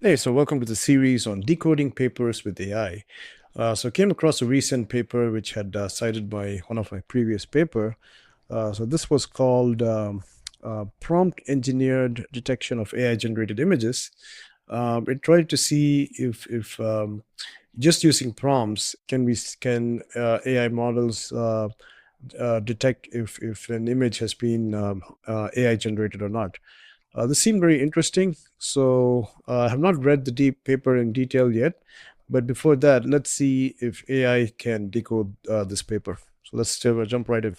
Hey, so welcome to the series on decoding papers with AI. So I came across a recent paper which had cited by one of my previous paper. So this was called Prompt Engineered Detection of AI-Generated Images. It tried to see if just using prompts can AI models detect if an image has been AI generated or not. This seemed very interesting. So I have not read the deep paper in detail yet, but before that, let's see if AI can decode this paper. So let's jump right in.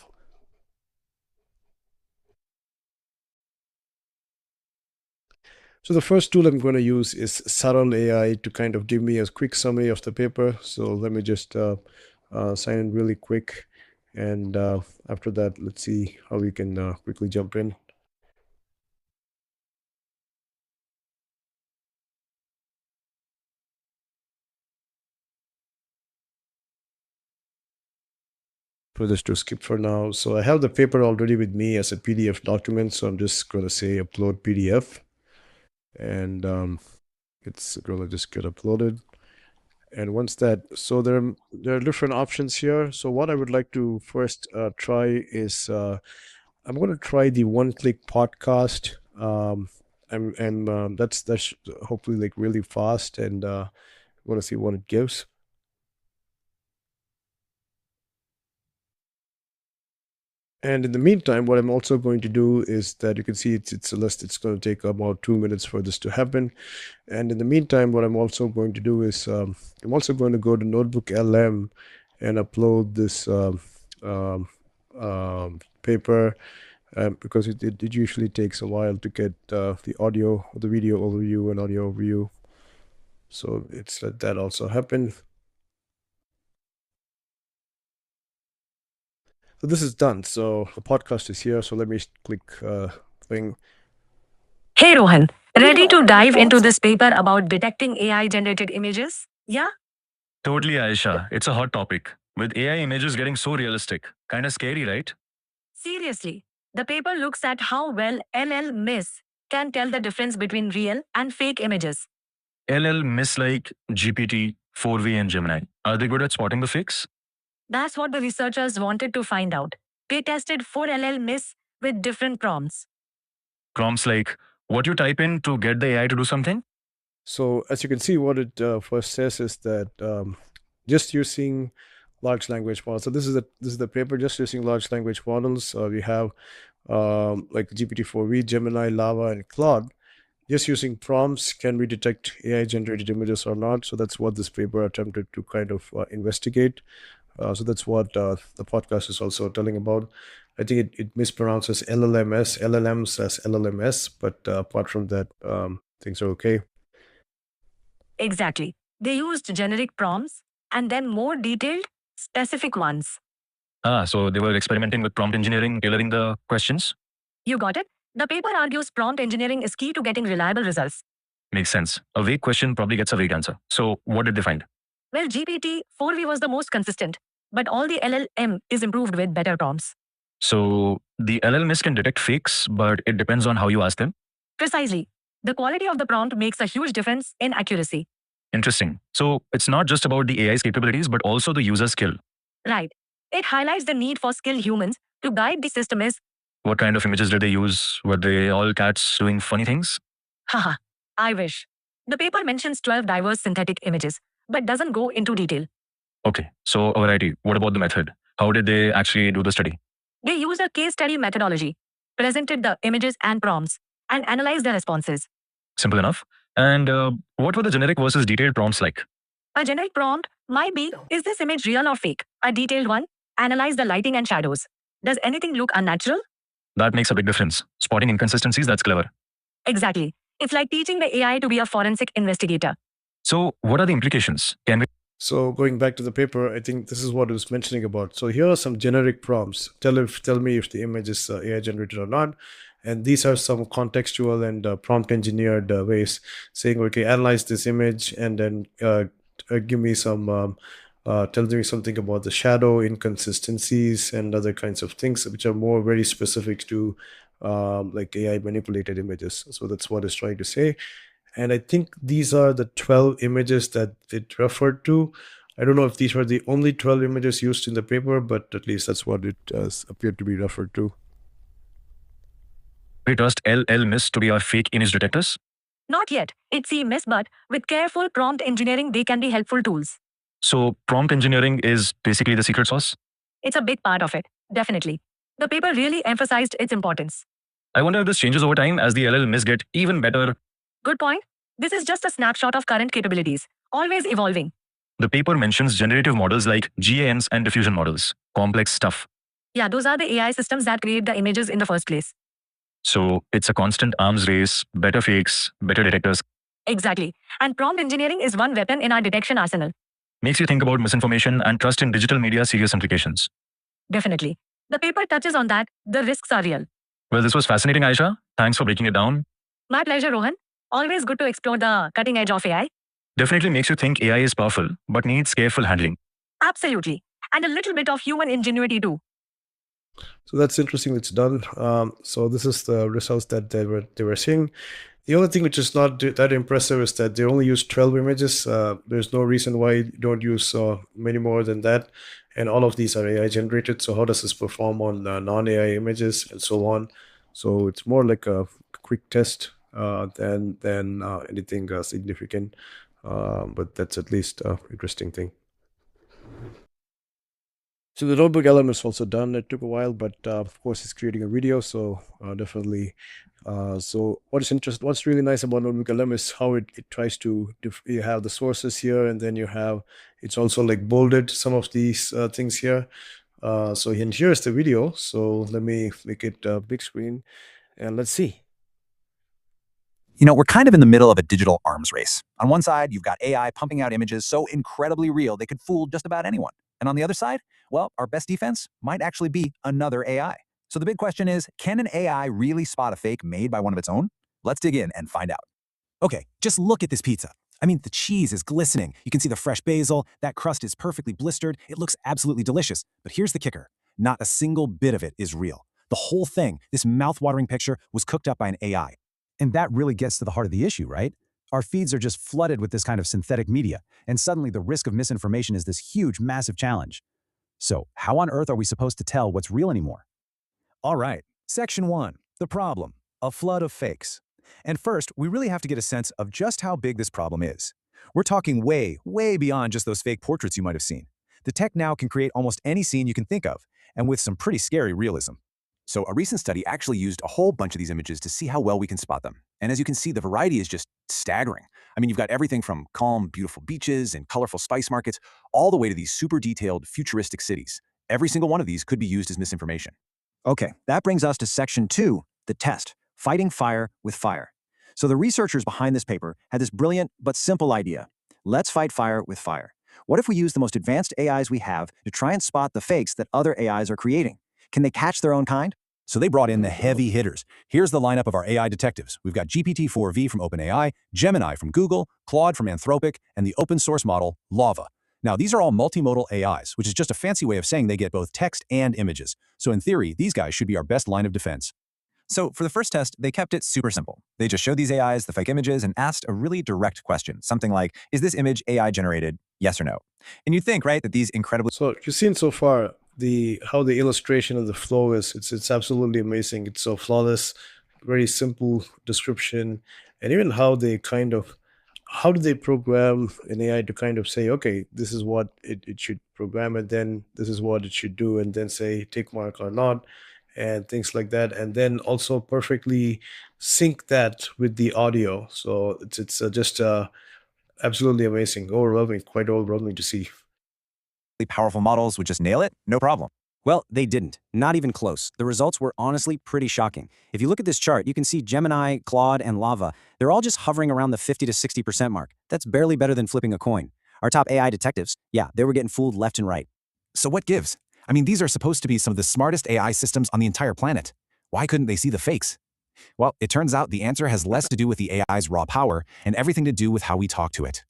So the first tool I'm going to use is SaralAI to kind of give me a quick summary of the paper. So let me just sign in really quick. And after that, let's see how we can quickly jump in. For this to skip for now. So I have the paper already with me as a PDF document. So I'm just going to say upload PDF. And it's going to just get uploaded. And once that, so there are different options here. So what I would like to first try is I'm going to try the one-click podcast. And that's hopefully like really fast, and I want to see what it gives. And in the meantime, what I'm also going to do is that you can see it's a list. It's going to take about 2 minutes for this to happen. And in the meantime, what I'm also going to do is I'm also going to go to NotebookLM and upload this paper because it usually takes a while to get the audio, the video overview and audio overview. So it's let that also happen. So this is done. So the podcast is here. So let me click thing. Hey Rohan, ready to dive into this paper about detecting AI generated images? Yeah? Totally, Aisha. It's a hot topic. With AI images getting so realistic. Kinda scary, right? Seriously, the paper looks at how well LLaVA can tell the difference between real and fake images. Miss like GPT, 4V, and Gemini. Are they good at spotting the fakes? That's what the researchers wanted to find out. They tested 4 LLaVA with different prompts. Prompts like what you type in to get the AI to do something? So as you can see, what it first says is that just using large language models. So this is the paper. Just using large language models. We have like GPT-4V, Gemini, LLaVA, and Claude. Just using prompts, can we detect AI generated images or not? So that's what this paper attempted to kind of investigate. So that's what the podcast is also telling about. I think it mispronounces LLMs as LLMS, but apart from that, things are okay. Exactly. They used generic prompts and then more detailed, specific ones. So they were experimenting with prompt engineering, tailoring the questions? You got it? The paper argues prompt engineering is key to getting reliable results. Makes sense. A vague question probably gets a vague answer. So what did they find? Well, GPT-4V was the most consistent, but all the LLM is improved with better prompts. So the LLMs can detect fakes, but it depends on how you ask them. Precisely. The quality of the prompt makes a huge difference in accuracy. Interesting. So it's not just about the AI's capabilities, but also the user skill. Right. It highlights the need for skilled humans to guide the system is, What kind of images did they use? Were they all cats doing funny things? haha, I wish. The paper mentions 12 diverse synthetic images, but doesn't go into detail. Okay, so a variety. What about the method? How did they actually do the study? They used a case study methodology, presented the images and prompts, and analyzed the responses. Simple enough. And what were the generic versus detailed prompts like? A generic prompt might be, is this image real or fake? A detailed one, analyze the lighting and shadows. Does anything look unnatural? That makes a big difference. Spotting inconsistencies, that's clever. Exactly. It's like teaching the AI to be a forensic investigator. So, what are the implications? Can we? So going back to the paper, I think this is what it was mentioning about. So here are some generic prompts. Tell me if the image is AI generated or not. And these are some contextual and prompt engineered ways saying, okay, analyze this image and then give me some, tell me something about the shadow inconsistencies and other kinds of things, which are more very specific to like AI manipulated images. So that's what it's trying to say. And I think these are the 12 images that it referred to. I don't know if these were the only 12 images used in the paper, but at least that's what it appeared to be referred to. We trust LLMs to be our fake image detectors? Not yet. It's CMS, but with careful prompt engineering, they can be helpful tools. So prompt engineering is basically the secret sauce? It's a big part of it, definitely. The paper really emphasized its importance. I wonder if this changes over time as the LLMs get even better. Good point. This is just a snapshot of current capabilities, always evolving. The paper mentions generative models like GANs and diffusion models. Complex stuff. Yeah, those are the AI systems that create the images in the first place. So it's a constant arms race, better fakes, better detectors. Exactly. And prompt engineering is one weapon in our detection arsenal. Makes you think about misinformation and trust in digital media's serious implications. Definitely. The paper touches on that. The risks are real. Well, this was fascinating, Aisha. Thanks for breaking it down. My pleasure, Rohan. Always good to explore the cutting edge of AI. Definitely makes you think AI is powerful, but needs careful handling. Absolutely. And a little bit of human ingenuity too. So that's interesting. It's done. So this is the results that they were seeing. The only thing which is not that impressive is that they only use 12 images. There's no reason why you don't use many more than that. And all of these are AI generated. So how does this perform on non-AI images and so on? So it's more like a quick test than anything significant. But that's at least an interesting thing. So the NotebookLM is also done. It took a while, but of course it's creating a video, so definitely. So what's really nice about NotebookLM is how it tries to, you have the sources here, and then it's also like bolded some of these things here. So here's the video. So let me make it big screen, and let's see. You know, we're kind of in the middle of a digital arms race. On one side, you've got AI pumping out images so incredibly real they could fool just about anyone. And on the other side, well, our best defense might actually be another AI. So the big question is, can an AI really spot a fake made by one of its own? Let's dig in and find out. Okay, just look at this pizza. I mean, the cheese is glistening. You can see the fresh basil. That crust is perfectly blistered. It looks absolutely delicious. But here's the kicker. Not a single bit of it is real. The whole thing, this mouth-watering picture, was cooked up by an AI. And that really gets to the heart of the issue, right? Our feeds are just flooded with this kind of synthetic media, and suddenly the risk of misinformation is this huge, massive challenge. So, how on earth are we supposed to tell what's real anymore? All right, Section 1, the problem, a flood of fakes. And first, we really have to get a sense of just how big this problem is. We're talking way, way beyond just those fake portraits you might have seen. The tech now can create almost any scene you can think of, and with some pretty scary realism. So a recent study actually used a whole bunch of these images to see how well we can spot them. And as you can see, the variety is just staggering. I mean, you've got everything from calm, beautiful beaches and colorful spice markets, all the way to these super detailed, futuristic cities. Every single one of these could be used as misinformation. Okay, that brings us to Section 2, the test, fighting fire with fire. So the researchers behind this paper had this brilliant but simple idea. Let's fight fire with fire. What if we use the most advanced AIs we have to try and spot the fakes that other AIs are creating? Can they catch their own kind? So they brought in the heavy hitters. Here's the lineup of our AI detectives. We've got GPT-4V from OpenAI, Gemini from Google, Claude from Anthropic, and the open source model, LLaVA. Now, these are all multimodal AIs, which is just a fancy way of saying they get both text and images. So in theory, these guys should be our best line of defense. So for the first test, they kept it super simple. They just showed these AIs the fake images and asked a really direct question, something like, is this image AI generated, yes or no? And you'd think, right, that these incredibly... So you've seen so far how the illustration of the flow is. It's absolutely amazing. It's so flawless, very simple description, and even how do they program an AI to kind of say, okay, this is what it should program, and then this is what it should do, and then say tick mark or not, and things like that, and then also perfectly sync that with the audio. So it's just absolutely amazing, quite overwhelming to see. powerful models would just nail it, no problem. Well, they didn't. Not even close. The results were honestly pretty shocking. If you look at this chart, you can see Gemini, Claude, and LLaVA. They're all just hovering around the 50 to 60% mark. That's barely better than flipping a coin. Our top AI detectives, yeah, they were getting fooled left and right. So what gives? I mean, these are supposed to be some of the smartest AI systems on the entire planet. Why couldn't they see the fakes? Well, it turns out the answer has less to do with the AI's raw power and everything to do with how we talk to it.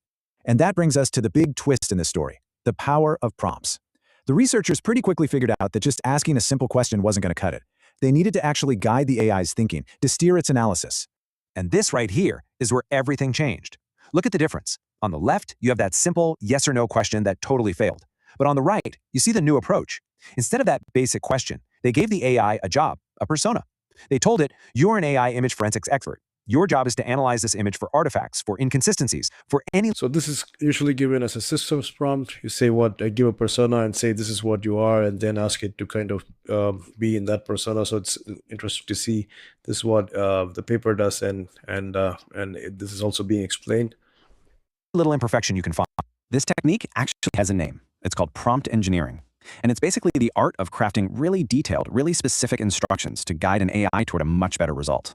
And that brings us to the big twist in this story. The power of prompts. The researchers pretty quickly figured out that just asking a simple question wasn't going to cut it. They needed to actually guide the AI's thinking, to steer its analysis. And this right here is where everything changed. Look at the difference. On the left, you have that simple yes or no question that totally failed. But on the right, you see the new approach. Instead of that basic question, they gave the AI a job, a persona. They told it, you're an AI image forensics expert. Your job is to analyze this image for artifacts, for inconsistencies, for any... So this is usually given as a systems prompt. You say give a persona and say this is what you are, and then ask it to kind of be in that persona. So it's interesting to see this is what the paper does, and this is also being explained. little imperfection you can find. This technique actually has a name. It's called prompt engineering. And it's basically the art of crafting really detailed, really specific instructions to guide an AI toward a much better result.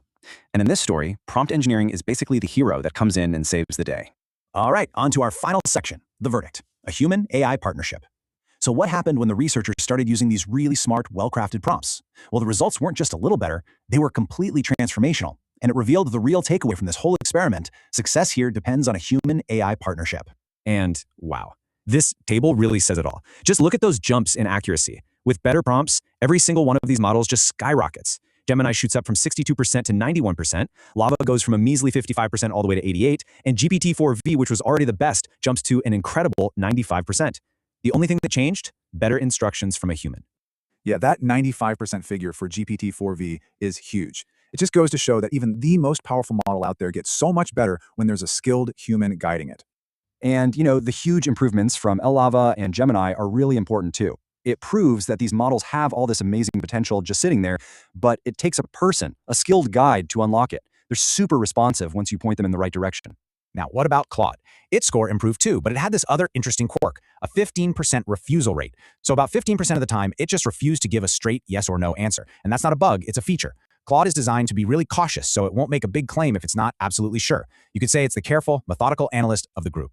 And in this story, prompt engineering is basically the hero that comes in and saves the day. All right, on to our final section, the verdict, a human-AI partnership. So what happened when the researchers started using these really smart, well-crafted prompts? Well, the results weren't just a little better, they were completely transformational. And it revealed the real takeaway from this whole experiment: success here depends on a human-AI partnership. And wow, this table really says it all. Just look at those jumps in accuracy. With better prompts, every single one of these models just skyrockets. Gemini shoots up from 62% to 91%, LLaVA goes from a measly 55% all the way to 88%, and GPT-4v, which was already the best, jumps to an incredible 95%. The only thing that changed? Better instructions from a human. Yeah, that 95% figure for GPT-4v is huge. It just goes to show that even the most powerful model out there gets so much better when there's a skilled human guiding it. And, the huge improvements from LLaVA and Gemini are really important too. It proves that these models have all this amazing potential just sitting there, but it takes a person, a skilled guide, to unlock it. They're super responsive once you point them in the right direction. Now, what about Claude? Its score improved too, but it had this other interesting quirk, a 15% refusal rate. So about 15% of the time, it just refused to give a straight yes or no answer. And that's not a bug, it's a feature. Claude is designed to be really cautious, so it won't make a big claim if it's not absolutely sure. You could say it's the careful, methodical analyst of the group.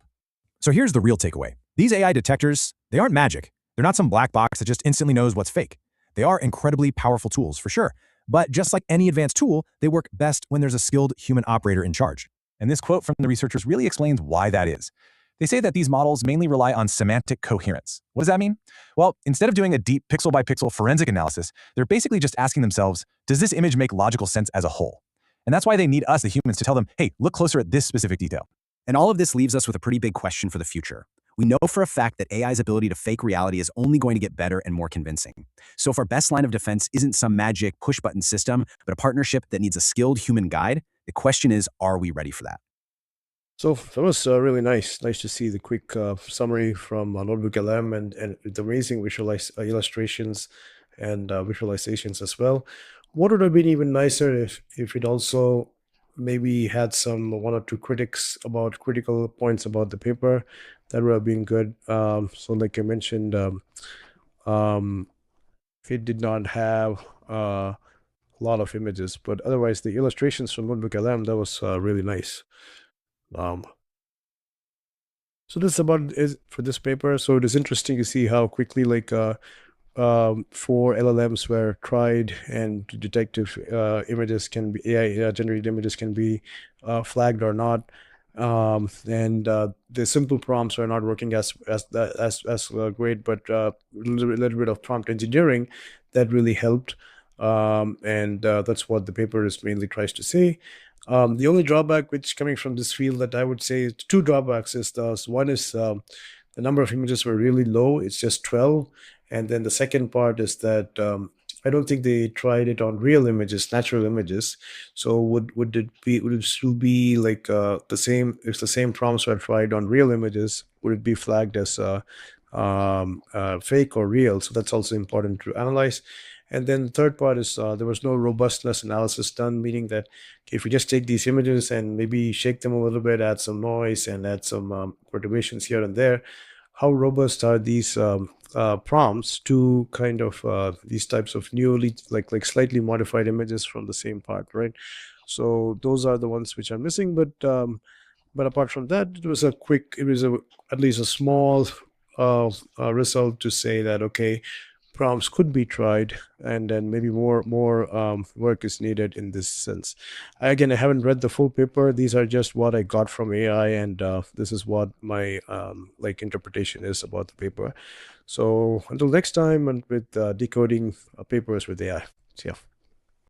So here's the real takeaway. These AI detectors, they aren't magic. They're not some black box that just instantly knows what's fake. They are incredibly powerful tools for sure. But just like any advanced tool, they work best when there's a skilled human operator in charge. And this quote from the researchers really explains why that is. They say that these models mainly rely on semantic coherence. What does that mean? Well, instead of doing a deep pixel-by-pixel forensic analysis, they're basically just asking themselves, does this image make logical sense as a whole? And that's why they need us, the humans, to tell them, hey, look closer at this specific detail. And all of this leaves us with a pretty big question for the future. We know for a fact that AI's ability to fake reality is only going to get better and more convincing. So if our best line of defense isn't some magic push-button system, but a partnership that needs a skilled human guide, the question is, are we ready for that? So that was really nice. Nice to see the quick summary from NotebookLM and the amazing illustrations and visualizations as well. What would have been even nicer if it also maybe had some one or two critical points about the paper? That would have been good. So like I mentioned, it did not have a lot of images, but otherwise the illustrations from NotebookLM, that was really nice. So this is about it for this paper. So it is interesting to see how quickly 4 LLMs were tried, and detective images can be AI generated images can be flagged or not. The simple prompts are not working as great, but a little bit of prompt engineering that really helped. That's what the paper is mainly tries to say. The only drawback which coming from this field that I would say, two drawbacks is one is the number of images were really low. It's just 12. And then the second part is that I don't think they tried it on real images, natural images. So would it still be like the same, if the same prompts were tried on real images, would it be flagged as fake or real? So that's also important to analyze. And then the third part is there was no robustness analysis done, meaning that if we just take these images and maybe shake them a little bit, add some noise and add some perturbations here and there, how robust are these prompts to kind of these types of newly like slightly modified images from the same part, right? So those are the ones which are missing. But apart from that, it was at least a small result to say that okay, prompts could be tried, and then maybe more work is needed in this sense. Again, I haven't read the full paper. These are just what I got from AI, and this is what my interpretation is about the paper. So until next time, and with decoding papers with AI. See ya.